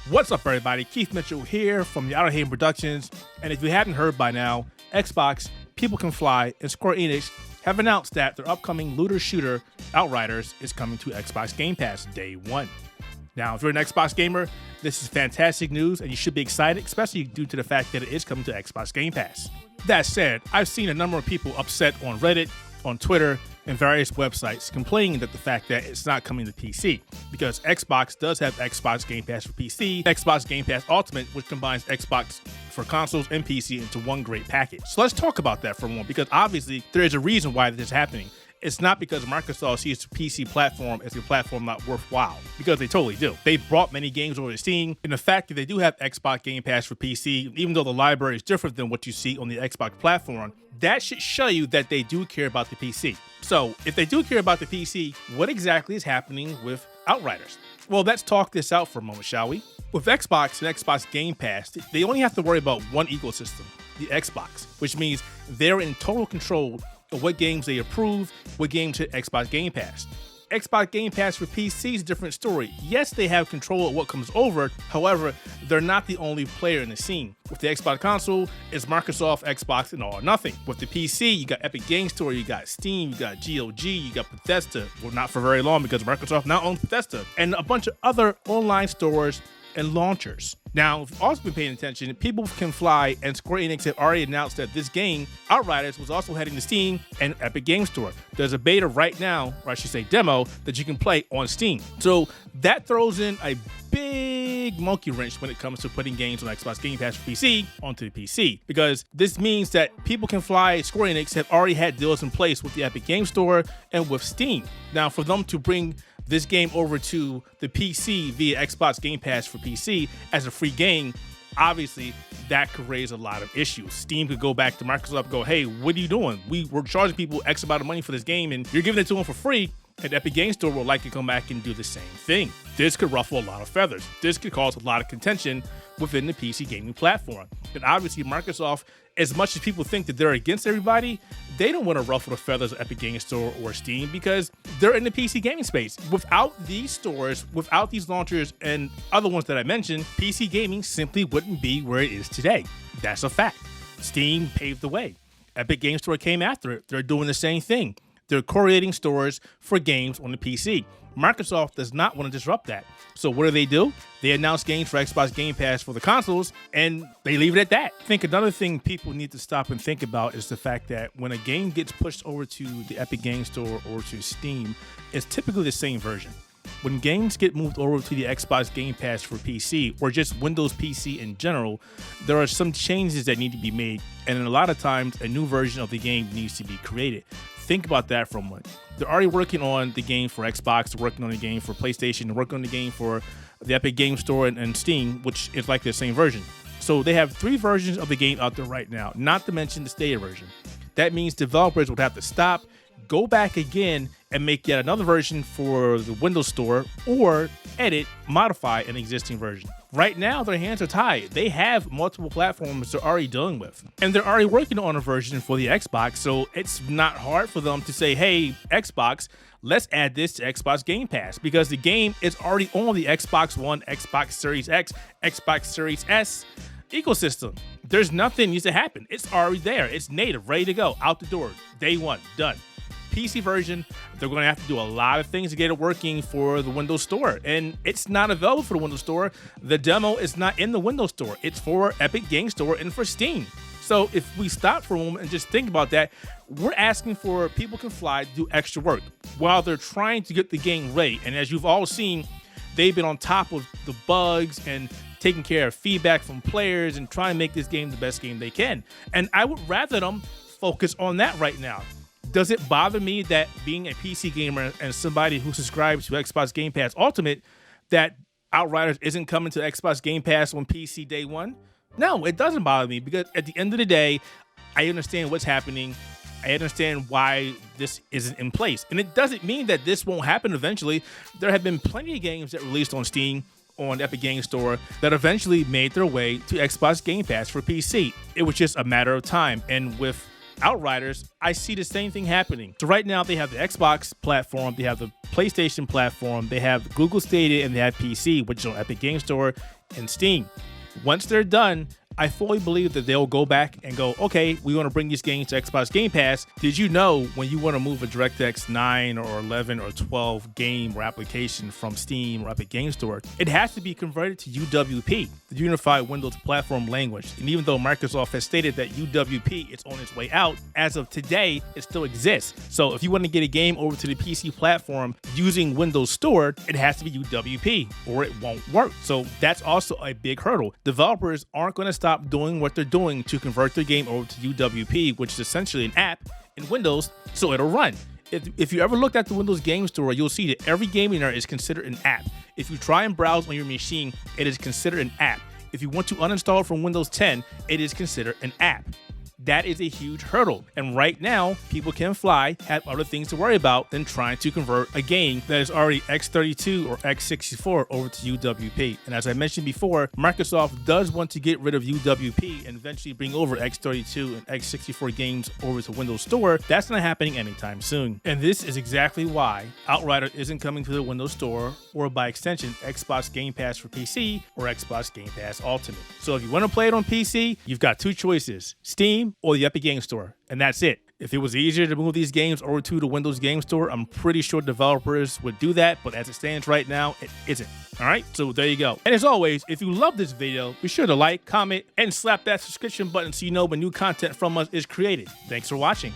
What's up, everybody? Keith Mitchell here from the Outerhaven Productions, and if you hadn't heard by now, Xbox, People Can Fly, and Square Enix have announced that their upcoming looter shooter, Outriders, is coming to Xbox Game Pass Day 1. Now, if you're an Xbox gamer, this is fantastic news, and you should be excited, especially due to the fact that it is coming to Xbox Game Pass. That said, I've seen a number of people upset on Reddit, on Twitter, and various websites complaining that the fact that it's not coming to PC, because Xbox does have Xbox Game Pass for PC, Xbox Game Pass Ultimate, which combines Xbox for consoles and PC into one great package. So let's talk about that for a moment, because obviously there is a reason why this is happening. It's not because Microsoft sees the PC platform as a platform not worthwhile, because they totally do. They've brought many games over to Steam, and the fact that they do have Xbox Game Pass for PC, even though the library is different than what you see on the Xbox platform, that should show you that they do care about the PC. So if they do care about the PC, what exactly is happening with Outriders? Well, let's talk this out for a moment, shall we? With Xbox and Xbox Game Pass, they only have to worry about one ecosystem, the Xbox, which means they're in total control of what games they approve, what games hit Xbox Game Pass. Xbox Game Pass for PC is a different story. Yes, they have control of what comes over, however, they're not the only player in the scene. With the Xbox console, it's Microsoft, Xbox, and all or nothing. With the PC, you got Epic Game Store, you got Steam, you got GOG, you got Bethesda, well, not for very long because Microsoft now owns Bethesda, and a bunch of other online stores and launchers. Now, if you've also been paying attention, People Can Fly and Square Enix have already announced that this game, Outriders, was also heading to Steam and Epic Game Store. There's a beta right now, or I should say demo, that you can play on Steam. So that throws in a big monkey wrench when it comes to putting games on Xbox Game Pass for PC onto the PC, because this means that People Can Fly, Square Enix have already had deals in place with the Epic Game Store and with Steam. Now, for them to bring this game over to the PC via Xbox Game Pass for PC as a free game, obviously that could raise a lot of issues. Steam could go back to Microsoft and go, hey, what are you doing? We're charging people X amount of money for this game and you're giving it to them for free. And Epic Game Store will likely come back and do the same thing. This could ruffle a lot of feathers. This could cause a lot of contention within the PC gaming platform. And obviously Microsoft, as much as people think that they're against everybody, they don't want to ruffle the feathers of Epic Game Store or Steam because they're in the PC gaming space. Without these stores, without these launchers and other ones that I mentioned, PC gaming simply wouldn't be where it is today. That's a fact. Steam paved the way. Epic Game Store came after it. They're doing the same thing. They're creating stores for games on the PC. Microsoft does not want to disrupt that. So what do? They announce games for Xbox Game Pass for the consoles, and they leave it at that. I think another thing people need to stop and think about is the fact that when a game gets pushed over to the Epic Game Store or to Steam, it's typically the same version. When games get moved over to the Xbox Game Pass for PC, or just Windows PC in general, there are some changes that need to be made, and a lot of times a new version of the game needs to be created. Think about that for a moment. They're already working on the game for Xbox, they're working on the game for PlayStation, they're working on the game for the Epic Game Store and Steam, which is like the same version. So they have 3 versions of the game out there right now, not to mention the Stadia version. That means developers would have to stop, go back again, and make yet another version for the Windows Store, or edit, modify an existing version. Right now, their hands are tied. They have multiple platforms they're already dealing with. And they're already working on a version for the Xbox, so it's not hard for them to say, hey, Xbox, let's add this to Xbox Game Pass, because the game is already on the Xbox One, Xbox Series X, Xbox Series S ecosystem. There's nothing needs to happen. It's already there. It's native, ready to go, out the door, day one, done. PC version, they're going to have to do a lot of things to get it working for the Windows Store, and it's not available for the Windows Store. The demo is not in the Windows Store. It's for Epic Game Store and for Steam. So if we stop for a moment and just think about that, we're asking for People Can Fly to do extra work while they're trying to get the game ready. And as you've all seen, they've been on top of the bugs and taking care of feedback from players and trying to make this game the best game they can. And I would rather them focus on that right now. Does it bother me that being a PC gamer and somebody who subscribes to Xbox Game Pass Ultimate, that Outriders isn't coming to Xbox Game Pass on PC day one? No, it doesn't bother me, because at the end of the day, I understand what's happening. I understand why this isn't in place. And it doesn't mean that this won't happen eventually. There have been plenty of games that released on Steam, on Epic Game Store, that eventually made their way to Xbox Game Pass for PC. It was just a matter of time. And with Outriders, I see the same thing happening. So right now they have the Xbox platform, they have the PlayStation platform, they have Google Stadia, and they have PC, which is on Epic Game Store and Steam. Once they're done, I fully believe that they'll go back and go, okay, we want to bring these games to Xbox Game Pass. Did you know when you want to move a DirectX 9 or 11 or 12 game or application from Steam or Epic Game Store, it has to be converted to UWP, the Unified Windows Platform Language. And even though Microsoft has stated that UWP is on its way out, as of today, it still exists. So if you want to get a game over to the PC platform using Windows Store, it has to be UWP or it won't work. So that's also a big hurdle. Developers aren't going to stop doing what they're doing to convert their game over to UWP, which is essentially an app in Windows, so it'll run. If you ever looked at the Windows Game Store, you'll see that every game in there is considered an app. If you try and browse on your machine, it is considered an app. If you want to uninstall from Windows 10, it is considered an app. That is a huge hurdle. And right now, people can fly, have other things to worry about than trying to convert a game that is already x32 or x64 over to UWP. And as I mentioned before, Microsoft does want to get rid of UWP and eventually bring over x32 and x64 games over to Windows Store. That's not happening anytime soon. And this is exactly why Outriders isn't coming to the Windows Store, or by extension, Xbox Game Pass for PC or Xbox Game Pass Ultimate. So if you want to play it on PC, you've got two choices: Steam or the Epic Game Store, and that's it. If it was easier to move these games over to the Windows Game Store, I'm pretty sure developers would do that, but as it stands right now, it isn't. All right, so there you go. And as always, if you love this video, be sure to like, comment, and slap that subscription button so you know when new content from us is created. Thanks for watching.